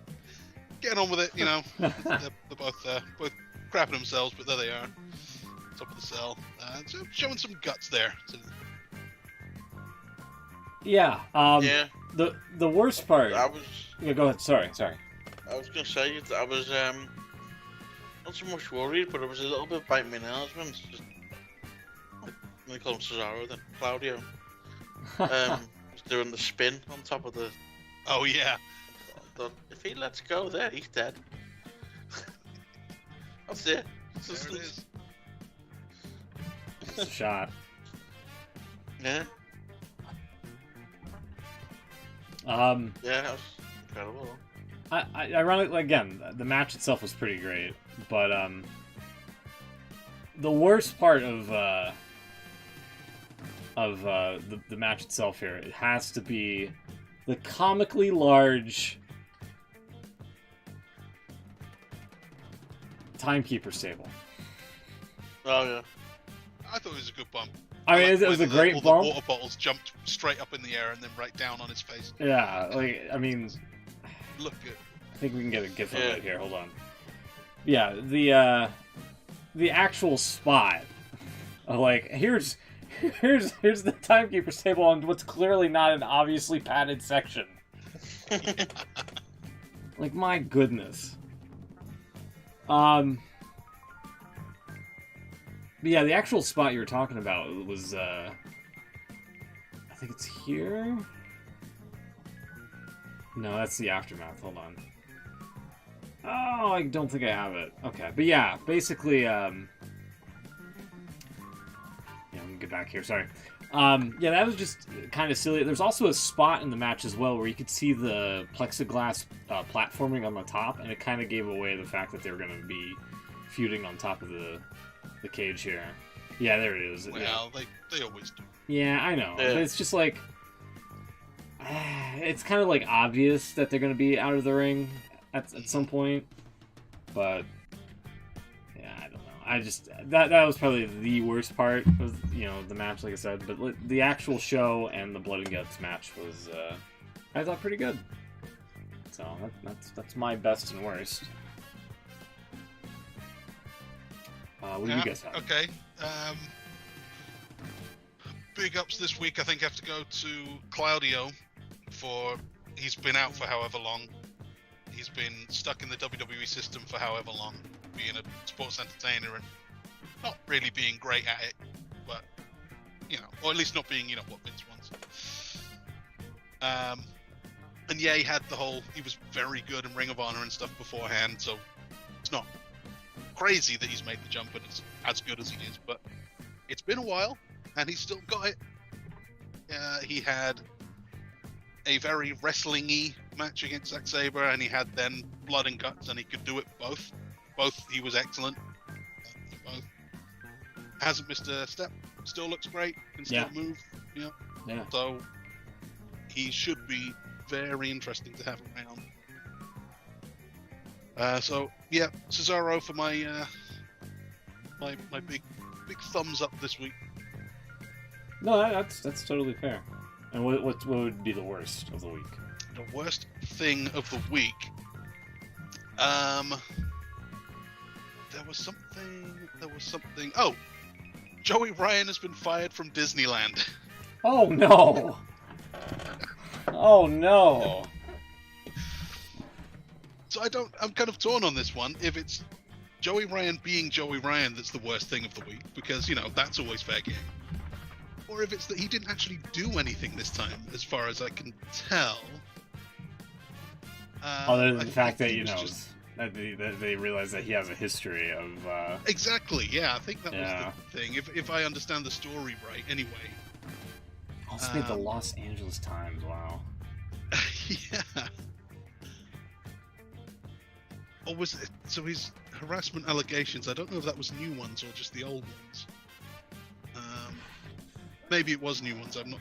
getting on with it, you know. they're both crapping themselves, but there they are, top of the cell, so showing some guts there. So, Yeah. Yeah. The worst part. Yeah, go ahead. Sorry. I was gonna say I was not so much worried, but I was a little bit biting my nails when it's just they call him Cesaro then Claudio. Was doing the spin on top of the. Oh yeah. If he lets go there, he's dead. That's it. There it is. It's a shot. Yeah. Yeah, that was incredible. Ironically, again, the match itself was pretty great, but the worst part of the match itself here, it has to be the comically large timekeeper's table. Oh yeah. I thought it was a good bump. I mean, it was a great all bump. The water bottles jumped straight up in the air and then right down on his face. Yeah, I mean, Look good. I think we can get a gif of it here. Hold on. Yeah, the actual spot. Like, here's the timekeeper's table on what's clearly not an obviously padded section. Like, my goodness. But yeah, the actual spot you were talking about was, I think it's here? No, that's the aftermath. Hold on. Oh, I don't think I have it. Okay, but yeah, basically, yeah, let me get back here, sorry. Yeah, that was just kind of silly. There's also a spot in the match as well where you could see the plexiglass platforming on the top, and it kind of gave away the fact that they were going to be feuding on top of the cage here. Yeah, there it is. Well, yeah. they always do. Yeah, I know. Yeah. But it's just like, it's kind of like obvious that they're going to be out of the ring at some point. But yeah, I don't know. I just that was probably the worst part of the match, like I said. But the actual show and the blood and guts match was I thought pretty good. So that's my best and worst. What do you guys have? Okay. Big ups this week, I think, have to go to Claudio he's been out for however long. He's been stuck in the WWE system for however long, being a sports entertainer and not really being great at it, but, or at least not being, what Vince wants. And yeah, he was very good in Ring of Honor and stuff beforehand, so it's not crazy that he's made the jump and it's as good as he is, but it's been a while and he's still got it. He had a very wrestling-y match against Zack Sabre, and he had then blood and guts, and he could do it both. He was excellent. Both. Hasn't missed a step. Still looks great. Can still move. Yeah. So he should be very interesting to have around. So yeah, Cesaro for my my big thumbs up this week. No, that's totally fair. And what would be the worst of the week? The worst thing of the week. There was something. Oh, Joey Ryan has been fired from Disneyland. Oh no! Oh no! So I'm kind of torn on this one. If it's Joey Ryan being Joey Ryan that's the worst thing of the week, because that's always fair game. Or if it's that he didn't actually do anything this time, as far as I can tell. Other than the fact that that they realize that he has a history of. Exactly. Yeah, I think that was the thing. If I understand the story right, anyway. Also made the Los Angeles Times. Wow. Yeah. Or was it? So his harassment allegations. I don't know if that was new ones or just the old ones. Maybe it was new ones. I'm not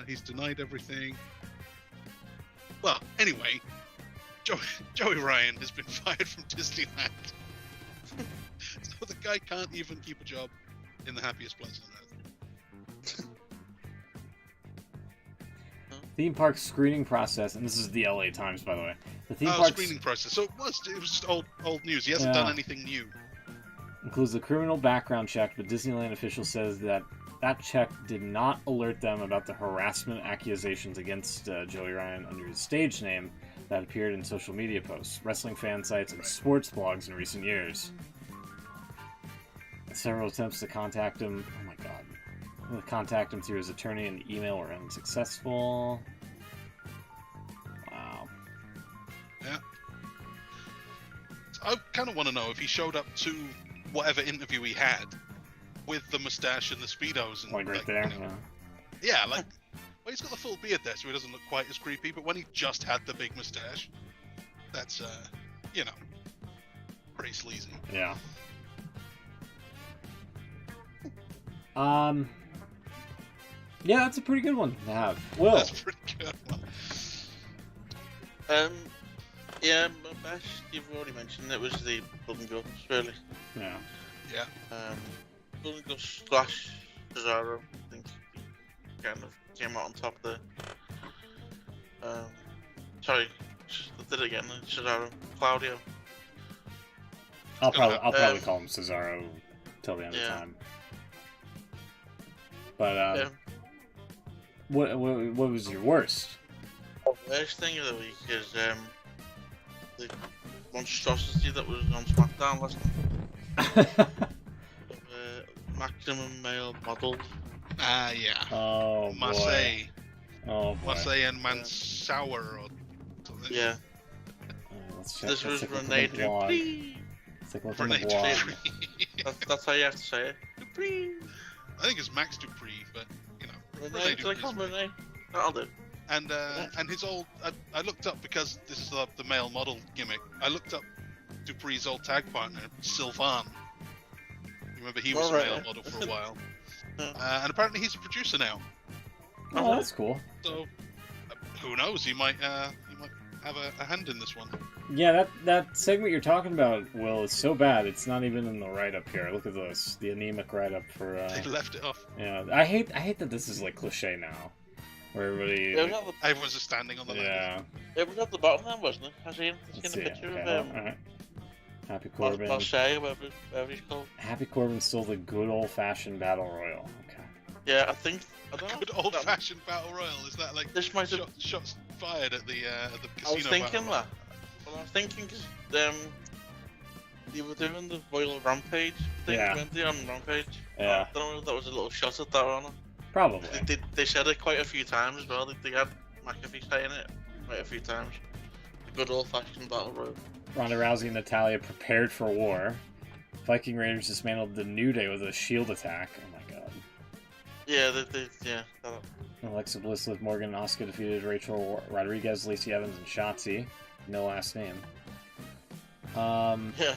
he's denied everything. Well, anyway, Joey Ryan has been fired from Disneyland. So the guy can't even keep a job in the happiest place on earth. Theme park screening process, and this is the LA Times, by the way. The theme park screening process. So it was just old news. He hasn't done anything new. Includes a criminal background check, but Disneyland official says that check did not alert them about the harassment accusations against Joey Ryan under his stage name that appeared in social media posts, wrestling fan sites, and sports blogs in recent years. Several attempts to contact him. Oh my god. Contact him through his attorney and email were unsuccessful. Wow. Yeah. I kind of want to know if he showed up to whatever interview he had with the mustache and the Speedos. And, like right there? You know. Yeah, like, well, he's got the full beard there, so he doesn't look quite as creepy, but when he just had the big mustache, that's, pretty sleazy. Yeah. Yeah, that's a pretty good one to have. Will. That's a pretty good one. Yeah, Bash, you've already mentioned it was the Blood and Guts, really. Yeah. Yeah. Blood and Guts slash Cesaro, I think he kind of came out on top there. Sorry, I did it again, Cesaro. Claudio. I'll probably call him Cesaro till the end of time. But what was your worst? The worst thing of the week is the monstrosity that was on SmackDown last night. Maximum male models. Ah, yeah. Oh, Marseille. Oh, boy. Marseille and Mansour or something. Yeah. Let's check. This was Renee Dupree. Let's take a look on the blog. That's how you have to say it. Dupree. I think it's Max Dupree, but, you know. Renee, did I call Renee? That'll do. And his old... I looked up, because this is the male model gimmick, I looked up Dupree's old tag partner, Sylvan. Remember, he was a male model for a while. And apparently he's a producer now. Oh, that's cool. So, who knows? He might have a hand in this one. Yeah, that segment you're talking about, Will, is so bad. It's not even in the write-up here. Look at this, the anemic write-up for. They left it off. Yeah, I hate that this is like cliche now, where everybody. Yeah, everyone's just standing on the ladder. Yeah. It was at the bottom then, wasn't it? I seen a picture of him. Right. Happy Corbin. Marseille, whatever he's called. Happy Corbin stole the good old-fashioned battle royal. Okay. Yeah, I don't know. Good old-fashioned battle royal. Is that like this might have... shots fired at the casino? I was thinking that. Well, I was thinking because they were doing the Royal Rampage thing, weren't they, on Rampage? Yeah. I don't know if that was a little shot at that or not. Probably. They said it quite a few times as well. They had McAfee saying it quite a few times. The good old-fashioned battle royal. Ronda Rousey and Natalya prepared for war. Viking Raiders dismantled the New Day with a shield attack. Oh my god. Yeah, yeah. Alexa Bliss, Liv Morgan, and Asuka defeated Rachel Rodriguez, Lacey Evans, and Shotzi. No last name. Yeah.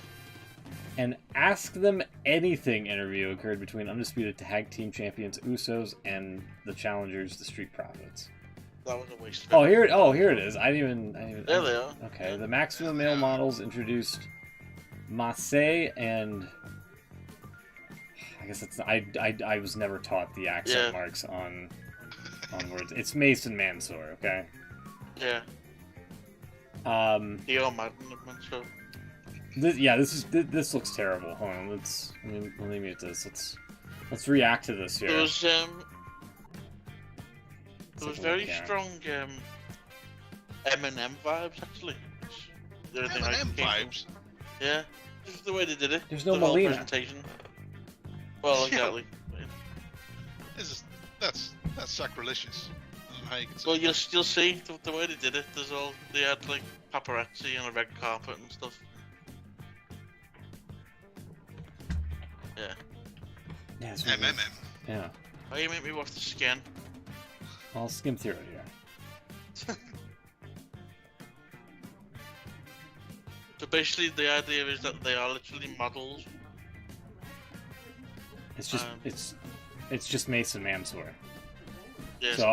An Ask Them Anything interview occurred between undisputed tag team champions Usos and the challengers, the Street Profits. That was a waste. Here it is. I didn't even. There they are. Okay, the maximum male models introduced Marseille and I guess it's I was never taught the accent marks on words. It's Mason Mansour. Okay. Yeah. This looks terrible. Hold on, let me mute this. Let's react to this here. There was very strong Eminem vibes actually. Eminem vibes. Yeah, just the way they did it. There's no the Molina. Presentation. Well, exactly. That's sacrilegious. Well, you'll see the way they did it. They had like paparazzi and a red carpet and stuff. Yeah. Yeah. MMM. Yeah. Why you make me watch the skin? I'll skim through it here. So basically, the idea is that they are literally models. It's just it's just Mason Mansour. Yes. So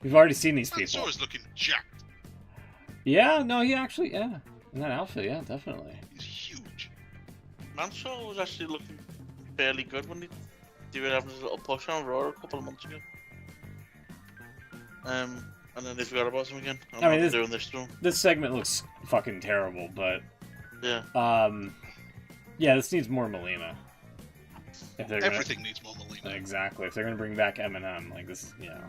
we've already seen these people. Mansoor's looking jacked. Yeah, no, he actually, yeah, in that outfit, yeah, definitely. He's huge. Mansoor was actually looking fairly good when they were having his little push on Raw a couple of months ago. And then they forgot about him again. I mean, doing this to him. This segment looks fucking terrible, but Yeah. yeah, this needs more Melina. If they're Everything needs more Melina. Exactly. If they're gonna bring back Eminem, like this, you know.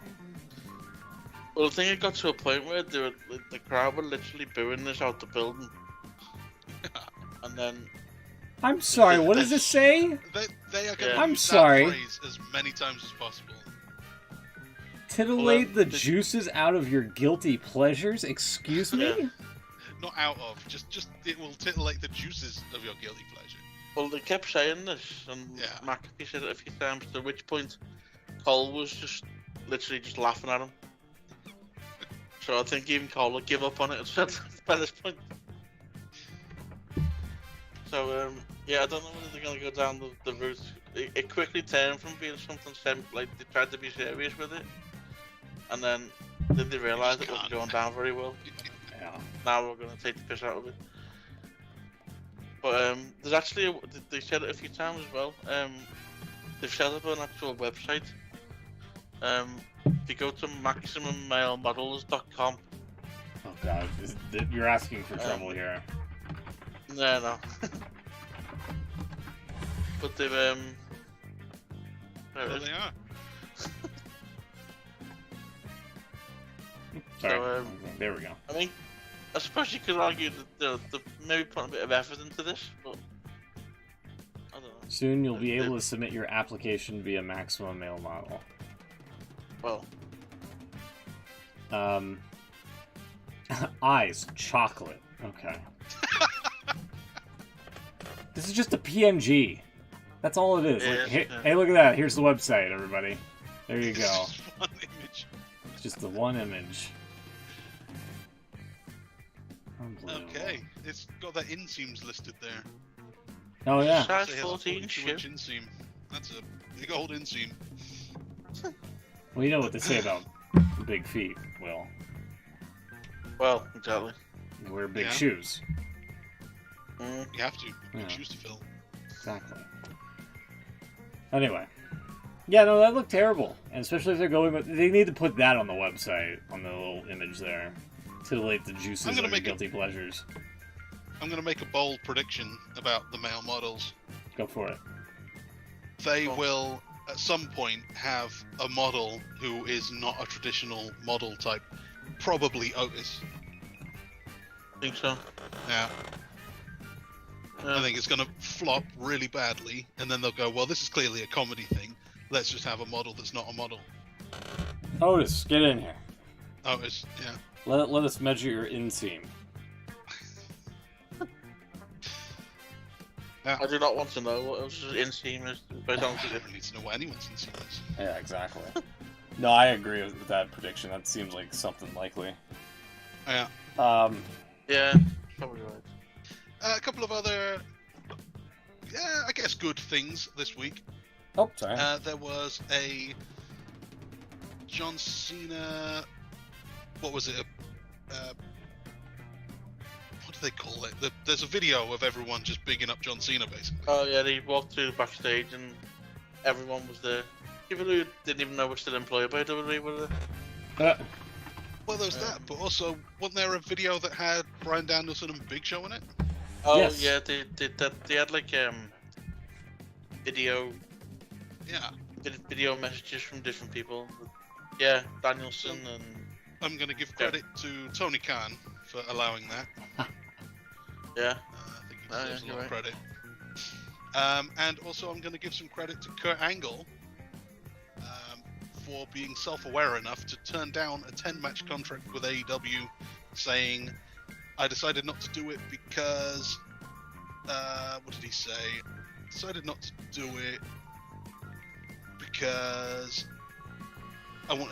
Well, I think it got to a point where the crowd were literally booing this out the building. And then... I'm sorry, what does this say? They are going to I'm use sorry. that phrase as many times as possible. Titillate the juices out of your guilty pleasures? Excuse me? Yeah. Not out of, just it will titillate the juices of your guilty pleasure. Well, they kept saying this, and Yeah. McAfee said it a few times, to which point Cole was just literally just laughing at him. So I think even Cole would give up on it by this point. So, yeah, I don't know whether they're going to go down the route. It quickly turned from being something like they tried to be serious with it, and then they realised it wasn't going down very well. Yeah. Now we're going to take the piss out of it. But there's actually, they said it a few times as well, they've set up an actual website. If you go to maximummale.models.com. Oh god, you're asking for trouble here. No. But they've, there There it is. they are. Sorry. So, there we go. I mean, I suppose you could argue that they're maybe putting a bit of effort into this, but I don't know. Soon you'll be able to submit your application via Maximum Male Model. Well, Eyes, chocolate. Okay. This is just a PNG. That's all it is. Yeah, Like, hey, yeah. hey, look at that. Here's the website, everybody. There you go. It's just one image. It's just the one image. Unbelievable. Okay, it's got that inseams listed there. Oh yeah. size So, yeah, 14 42 shit. inch inseam. That's a big old inseam. Well, you know what they say about big feet, Will. Well, exactly. You wear big Yeah. shoes. You have to. Big Yeah. shoes to fill. Exactly. Anyway. Yeah, no, that looked terrible. And especially if they're going with... They need to put that on the website, on the little image there. Titillate the juices I'm of gonna your make guilty pleasures. I'm going to make a bold prediction about the male models. Go for it. They will, at some point, have a model who is not a traditional model type. Probably Otis. Think so. Yeah. I think it's going to flop really badly, and then they'll go, well, this is clearly a comedy thing. Let's just have a model that's not a model. Otis, get in here. Otis, yeah. Let us measure your inseam. I do not want to know what else is inseam is. But I don't I think it. don't need to know what anyone's in is. Yeah, exactly. No, I agree with that prediction. That seems like something likely. Yeah. Yeah, probably right. A couple of other, I guess, good things this week. Oh, sorry. There was a John Cena. What was it? What do they call it? There's a video of everyone just bigging up John Cena, basically. Oh yeah, they walked through the backstage and everyone was there. People who didn't even know we're still employed by WWE were there. Well, there's that, but also, wasn't there a video that had Bryan Danielson and Big Show in it? Oh Yes. yeah, they did that. They had like video Yeah. video messages from different people. Yeah, Danielson and I'm going to give credit to Tony Khan for allowing that. yeah. I think he Oh, deserves a yeah, lot of you're credit. And also, I'm going to give some credit to Kurt Angle for being self-aware enough to turn down a 10-match contract with AEW, saying, I decided not to do it because... what did he say? Decided not to do it because I want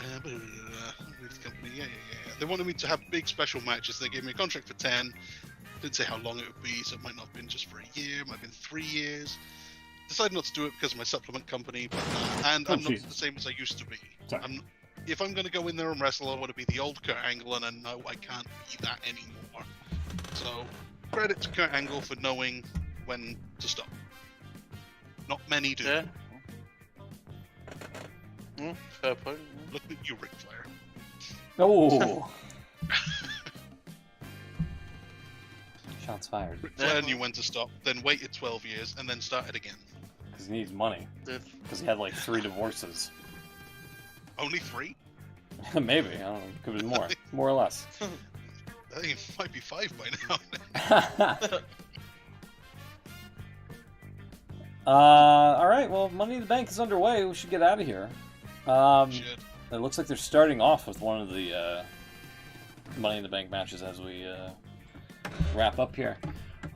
with the company. Yeah. They wanted me to have big special matches. They gave me a contract for 10. Didn't say how long it would be, so it might not have been just for a year. It might have been 3 years. decided not to do it because of my supplement company, but and Oh, I'm not Jesus. the same as I used to be. Sorry. If I'm going to go in there and wrestle, I want to be the old Kurt Angle, and I know I can't be that anymore. So, credit to Kurt Angle for knowing when to stop. Not many do. Yeah. Fair point. Look at you, Ric Flair. Oh. Shots fired. Ric Flair knew when to stop, then waited 12 years, and then started again. Because he needs money. Because he had like 3 divorces. Only 3? Maybe. I don't know. Could be more. More or less. I think it might be 5 by now. Alright, well, Money in the Bank is underway. We should get out of here. Shit. It looks like they're starting off with one of the Money in the Bank matches as we wrap up here.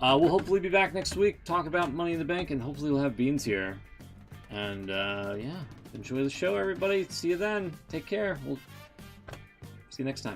We'll hopefully be back next week, talk about Money in the Bank, and hopefully we'll have Beans here. And yeah, enjoy the show, everybody. See you then. Take care. We'll see you next time.